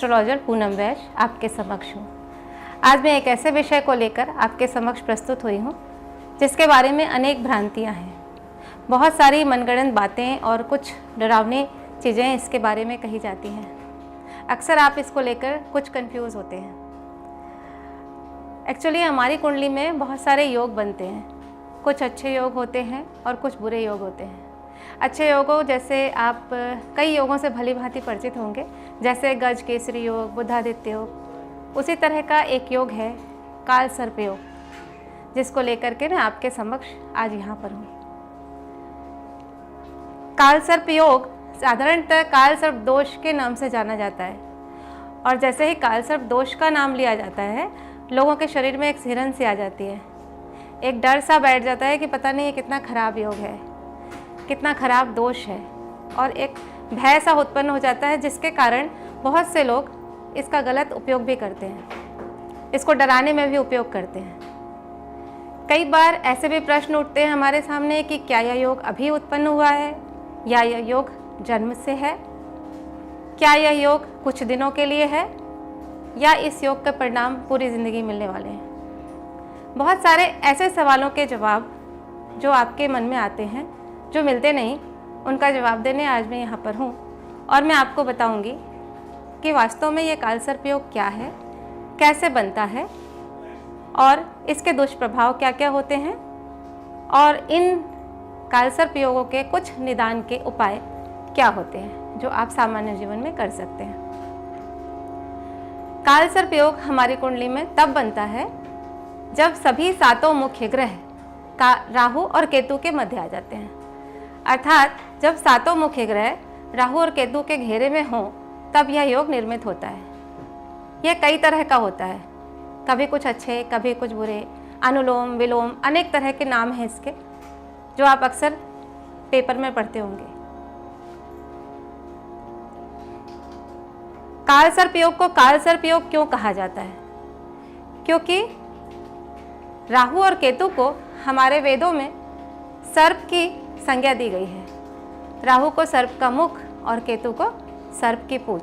Astrologer Poonam वैश्य आपके समक्ष हूँ। आज मैं एक ऐसे विषय को लेकर आपके समक्ष प्रस्तुत हुई हूँ जिसके बारे में अनेक भ्रांतियाँ हैं। बहुत सारी मनगढ़ंत बातें और कुछ डरावनी चीज़ें इसके बारे में कही जाती हैं। अक्सर आप इसको लेकर कुछ कंफ्यूज होते हैं। एक्चुअली हमारी कुंडली में बहुत सारे योग बनते हैं। कुछ अच्छे योग होते हैं और कुछ बुरे योग होते हैं। अच्छे योगों जैसे आप कई योगों से भली भांति परिचित होंगे, जैसे गज केसरी योग, बुधादित्य योग। उसी तरह का एक योग है काल सर्प योग, जिसको लेकर के मैं आपके समक्ष आज यहाँ पर हूँ। काल सर्प योग साधारणतः काल सर्प दोष के नाम से जाना जाता है, और जैसे ही काल सर्प दोष का नाम लिया जाता है, लोगों के शरीर में एक सिहरन सी आ जाती है, एक डर सा बैठ जाता है कि पता नहीं ये कितना खराब योग है, कितना खराब दोष है, और एक भय सा उत्पन्न हो जाता है, जिसके कारण बहुत से लोग इसका गलत उपयोग भी करते हैं, इसको डराने में भी उपयोग करते हैं। कई बार ऐसे भी प्रश्न उठते हैं हमारे सामने कि क्या यह योग अभी उत्पन्न हुआ है या यह योग जन्म से है, क्या यह योग कुछ दिनों के लिए है या इस योग का परिणाम पूरी ज़िंदगी मिलने वाले हैं। बहुत सारे ऐसे सवालों के जवाब जो आपके मन में आते हैं, जो मिलते नहीं, उनका जवाब देने आज मैं यहाँ पर हूँ, और मैं आपको बताऊँगी कि वास्तव में ये काल सर्प योग क्या है, कैसे बनता है, और इसके दुष्प्रभाव क्या क्या होते हैं, और इन काल सर्प योगों के कुछ निदान के उपाय क्या होते हैं जो आप सामान्य जीवन में कर सकते हैं। काल सर्प योग हमारी कुंडली में तब बनता है जब सभी सातों मुख्य ग्रह का राहु और केतु के मध्य आ जाते हैं। अर्थात जब सातों मुख्य ग्रह राहु और केतु के घेरे में हों, तब यह योग निर्मित होता है। यह कई तरह का होता है, कभी कुछ अच्छे, कभी कुछ बुरे, अनुलोम विलोम, अनेक तरह के नाम हैं इसके, जो आप अक्सर पेपर में पढ़ते होंगे। काल सर्प योग को काल सर्प योग क्यों कहा जाता है? क्योंकि राहु और केतु को हमारे वेदों में सर्प की संज्ञा दी गई है। राहु को सर्प का मुख और केतु को सर्प की पूंछ,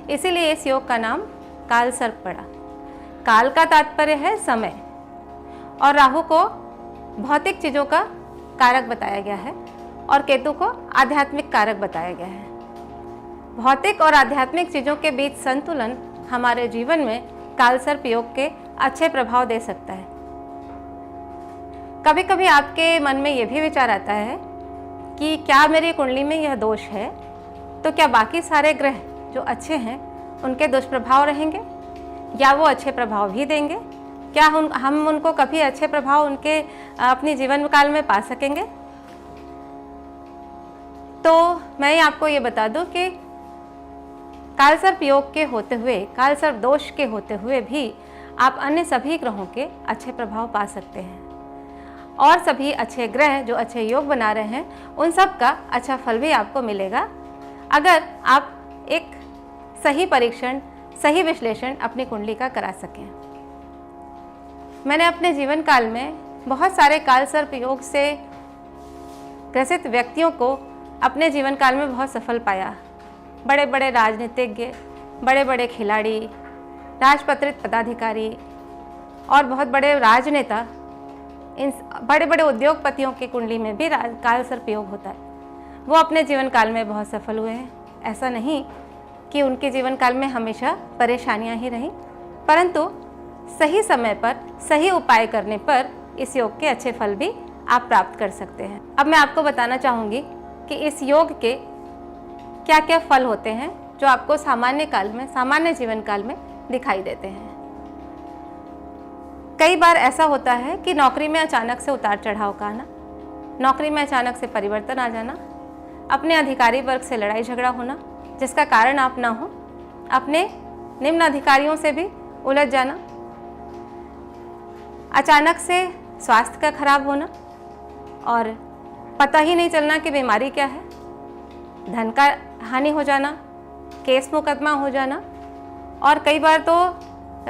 इसीलिए इस योग का नाम काल सर्प पड़ा। काल का तात्पर्य है समय, और राहु को भौतिक चीज़ों का कारक बताया गया है, और केतु को आध्यात्मिक कारक बताया गया है। भौतिक और आध्यात्मिक चीज़ों के बीच संतुलन हमारे जीवन में काल सर्प योग के अच्छे प्रभाव दे सकता है। कभी कभी आपके मन में यह भी विचार आता है कि क्या मेरी कुंडली में यह दोष है, तो क्या बाकी सारे ग्रह जो अच्छे हैं उनके दुष्प्रभाव रहेंगे या वो अच्छे प्रभाव भी देंगे? क्या हम उनको कभी अच्छे प्रभाव उनके अपनी जीवन काल में पा सकेंगे? तो मैं आपको ये बता दूं कि काल सर्प योग के होते हुए, काल सर्प दोष के होते हुए भी आप अन्य सभी ग्रहों के अच्छे प्रभाव पा सकते हैं, और सभी अच्छे ग्रह जो अच्छे योग बना रहे हैं उन सब का अच्छा फल भी आपको मिलेगा, अगर आप एक सही परीक्षण, सही विश्लेषण अपनी कुंडली का करा सकें। मैंने अपने जीवन काल में बहुत सारे काल सर्प योग से ग्रसित व्यक्तियों को अपने जीवन काल में बहुत सफल पाया। बड़े बड़े राजनीतिज्ञ, बड़े बड़े खिलाड़ी, राजपत्रित पदाधिकारी और बहुत बड़े राजनेता, इन बड़े बड़े उद्योगपतियों की कुंडली में भी काल सर्प योग होता है। वो अपने जीवन काल में बहुत सफल हुए हैं। ऐसा नहीं कि उनके जीवन काल में हमेशा परेशानियां ही रहीं, परंतु सही समय पर सही उपाय करने पर इस योग के अच्छे फल भी आप प्राप्त कर सकते हैं। अब मैं आपको बताना चाहूँगी कि इस योग के क्या क्या फल होते हैं जो आपको सामान्य काल में, सामान्य जीवन काल में दिखाई देते हैं। कई बार ऐसा होता है कि नौकरी में अचानक से उतार चढ़ाव का आना, नौकरी में अचानक से परिवर्तन आ जाना, अपने अधिकारी वर्ग से लड़ाई झगड़ा होना जिसका कारण आप ना हो, अपने निम्न अधिकारियों से भी उलझ जाना, अचानक से स्वास्थ्य का खराब होना और पता ही नहीं चलना कि बीमारी क्या है, धन का हानि हो जाना, केस मुकदमा हो जाना, और कई बार तो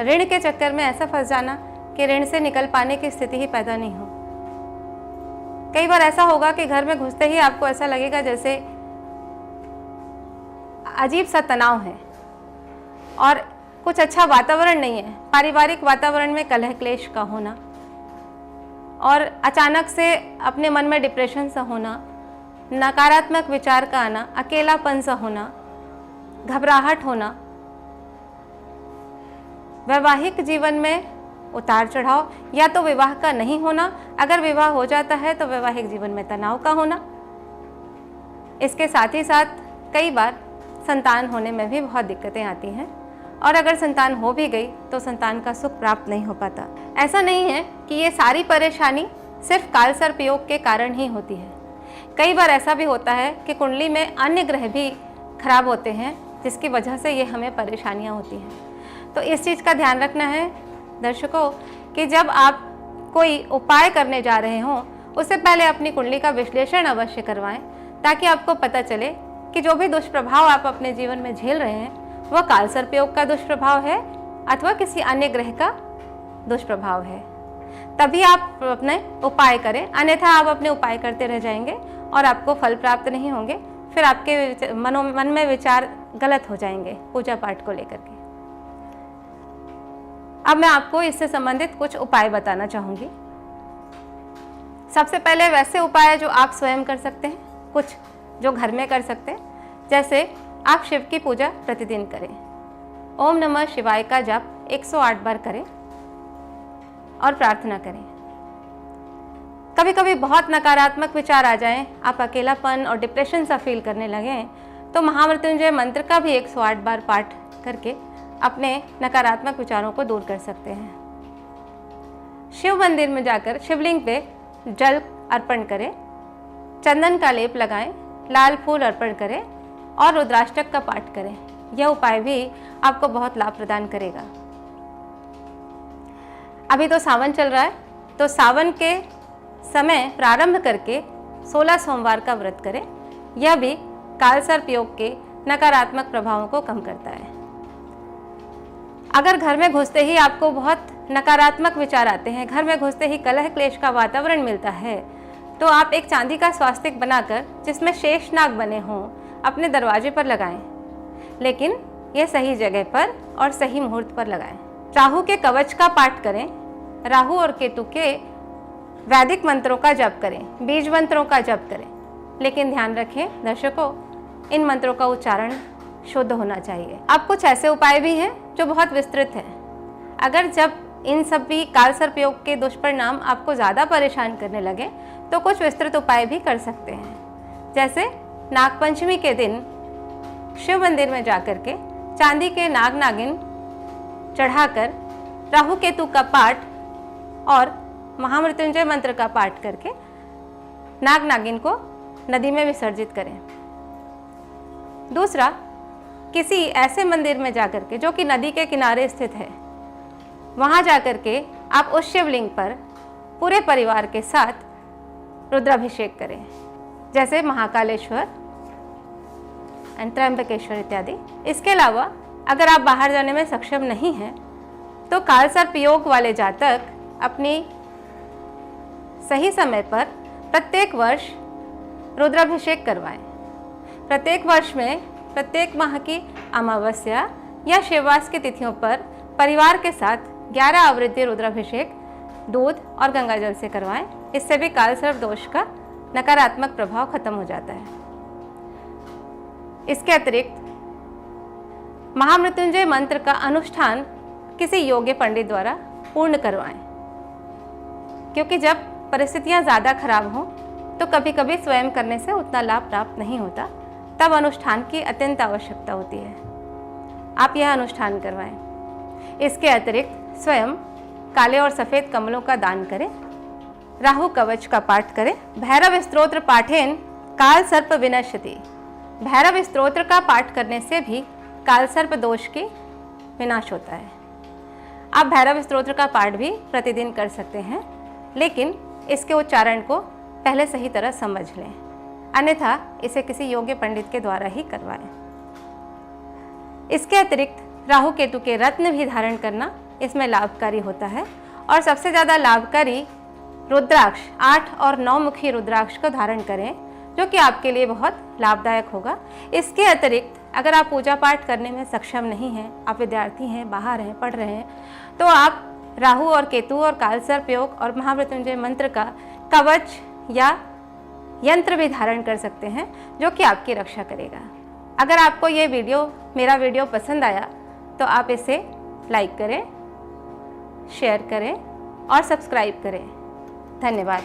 ऋण के चक्कर में ऐसा फंस जाना कि ऋण से निकल पाने की स्थिति ही पैदा नहीं हो। कई बार ऐसा होगा कि घर में घुसते ही आपको ऐसा लगेगा जैसे अजीब सा तनाव है, और कुछ अच्छा वातावरण नहीं है, पारिवारिक वातावरण में कलह क्लेश का होना और अचानक से अपने मन में डिप्रेशन सा होना, नकारात्मक विचार का आना, अकेलापन सा होना, घबराहट होना, वैवाहिक जीवन में उतार चढ़ाव, या तो विवाह का नहीं होना, अगर विवाह हो जाता है तो वैवाहिक जीवन में तनाव का होना। इसके साथ ही साथ कई बार संतान होने में भी बहुत दिक्कतें आती हैं, और अगर संतान हो भी गई तो संतान का सुख प्राप्त नहीं हो पाता। ऐसा नहीं है कि ये सारी परेशानी सिर्फ कालसर्प योग के कारण ही होती है। कई बार ऐसा भी होता है कि कुंडली में अन्य ग्रह भी खराब होते हैं, जिसकी वजह से ये हमें परेशानियां होती हैं। तो इस चीज़ का ध्यान रखना है दर्शकों कि जब आप कोई उपाय करने जा रहे हों, उससे पहले अपनी कुंडली का विश्लेषण अवश्य करवाएं, ताकि आपको पता चले कि जो भी दुष्प्रभाव आप अपने जीवन में झेल रहे हैं वह कालसर्प योग का दुष्प्रभाव है अथवा किसी अन्य ग्रह का दुष्प्रभाव है। तभी आप अपने उपाय करें, अन्यथा आप अपने उपाय करते रह जाएंगे और आपको फल प्राप्त नहीं होंगे। फिर आपके मन में विचार गलत हो जाएंगे पूजा पाठ को लेकर के। अब मैं आपको इससे संबंधित कुछ उपाय बताना चाहूँगी। सबसे पहले वैसे उपाय जो आप स्वयं कर सकते हैं, कुछ जो घर में कर सकते हैं, जैसे आप शिव की पूजा प्रतिदिन करें, ओम नमः शिवाय का जाप 108 बार करें और प्रार्थना करें। कभी कभी बहुत नकारात्मक विचार आ जाएं, आप अकेलापन और डिप्रेशन सा फील करने लगें, तो महामृत्युंजय मंत्र का भी 108 बार पाठ करके अपने नकारात्मक विचारों को दूर कर सकते हैं। शिव मंदिर में जाकर शिवलिंग पे जल अर्पण करें, चंदन का लेप लगाएं, लाल फूल अर्पण करें और रुद्राष्टक का पाठ करें। यह उपाय भी आपको बहुत लाभ प्रदान करेगा। अभी तो सावन चल रहा है, तो सावन के समय प्रारंभ करके 16 सोमवार का व्रत करें। यह भी कालसर्प योग के नकारात्मक प्रभावों को कम करता है। अगर घर में घुसते ही आपको बहुत नकारात्मक विचार आते हैं, घर में घुसते ही कलह क्लेश का वातावरण मिलता है, तो आप एक चांदी का स्वास्तिक बनाकर जिसमें शेषनाग बने हों अपने दरवाजे पर लगाएं, लेकिन यह सही जगह पर और सही मुहूर्त पर लगाएं। राहु के कवच का पाठ करें, राहु और केतु के वैदिक मंत्रों का जप करें, बीज मंत्रों का जप करें, लेकिन ध्यान रखें दर्शकों, इन मंत्रों का उच्चारण शुद्ध होना चाहिए। अब कुछ ऐसे उपाय भी हैं जो बहुत विस्तृत हैं। अगर जब इन सभी कालसर्प योग के दुष्परिणाम आपको ज़्यादा परेशान करने लगे तो कुछ विस्तृत उपाय भी कर सकते हैं। जैसे नागपंचमी के दिन शिव मंदिर में जाकर के चांदी के नाग नागिन चढ़ाकर राहु केतु का पाठ और महामृत्युंजय मंत्र का पाठ करके नाग नागिन को नदी में विसर्जित करें। दूसरा, किसी ऐसे मंदिर में जाकर के जो कि नदी के किनारे स्थित है, वहाँ जाकर के आप उस शिवलिंग पर पूरे परिवार के साथ रुद्राभिषेक करें, जैसे महाकालेश्वर एंड त्र्यंबकेश्वर इत्यादि। इसके अलावा अगर आप बाहर जाने में सक्षम नहीं हैं तो कालसर्प योग वाले जातक अपनी सही समय पर प्रत्येक वर्ष रुद्राभिषेक करवाएं। प्रत्येक वर्ष में प्रत्येक माह की अमावस्या या शिववास की तिथियों पर परिवार के साथ 11 आवृत्ति रुद्राभिषेक दूध और गंगाजल से करवाएं। इससे भी कालसर्प दोष का नकारात्मक प्रभाव खत्म हो जाता है। इसके अतिरिक्त महामृत्युंजय मंत्र का अनुष्ठान किसी योग्य पंडित द्वारा पूर्ण करवाएं, क्योंकि जब परिस्थितियां ज़्यादा खराब हों तो कभी कभी स्वयं करने से उतना लाभ प्राप्त नहीं होता, तब अनुष्ठान की अत्यंत आवश्यकता होती है। आप यह अनुष्ठान करवाएं। इसके अतिरिक्त स्वयं काले और सफ़ेद कमलों का दान करें, राहु कवच का पाठ करें, भैरव स्तोत्र पाठेन काल सर्प विनश्यति। भैरव स्तोत्र का पाठ करने से भी कालसर्प दोष की विनाश होता है। आप भैरव स्तोत्र का पाठ भी प्रतिदिन कर सकते हैं, लेकिन इसके उच्चारण को पहले सही तरह समझ लें, अन्यथा इसे किसी योग्य पंडित के द्वारा ही करवाएं। इसके अतिरिक्त राहु केतु के रत्न भी धारण करना इसमें लाभकारी होता है, और सबसे ज़्यादा लाभकारी रुद्राक्ष 8 और 9 मुखी रुद्राक्ष को धारण करें, जो कि आपके लिए बहुत लाभदायक होगा। इसके अतिरिक्त अगर आप पूजा पाठ करने में सक्षम नहीं हैं, आप विद्यार्थी हैं, बाहर हैं, पढ़ रहे हैं, तो आप राहु और केतु और कालसर्प योग और महामृत्युंजय मंत्र का कवच या यंत्र भी धारण कर सकते हैं, जो कि आपकी रक्षा करेगा। अगर आपको ये मेरा वीडियो पसंद आया तो आप इसे लाइक करें, शेयर करें और सब्सक्राइब करें। धन्यवाद।